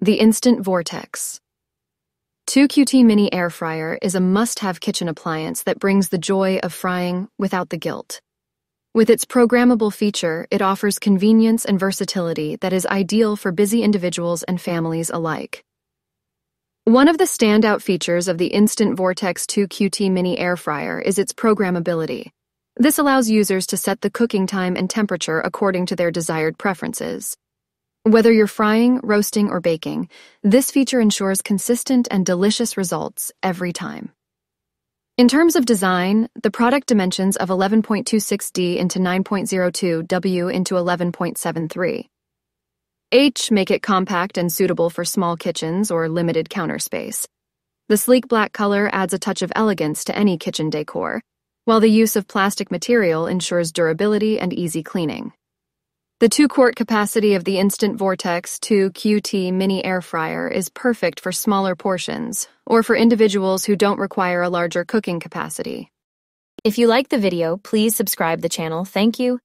The Instant Vortex 2QT Mini Air Fryer is a must-have kitchen appliance that brings the joy of frying without the guilt. With its programmable feature, it offers convenience and versatility that is ideal for busy individuals and families alike. One of the standout features of the Instant Vortex 2QT Mini Air Fryer is its programmability. This allows users to set the cooking time and temperature according to their desired preferences. Whether you're frying, roasting, or baking, this feature ensures consistent and delicious results every time. In terms of design, the product dimensions of 11.26D into 9.02 W into 11.73 H make it compact and suitable for small kitchens or limited counter space. The sleek black color adds a touch of elegance to any kitchen decor, while the use of plastic material ensures durability and easy cleaning. The 2-quart capacity of the Instant Vortex 2QT Mini Air Fryer is perfect for smaller portions or for individuals who don't require a larger cooking capacity. If you like the video, please subscribe the channel. Thank you.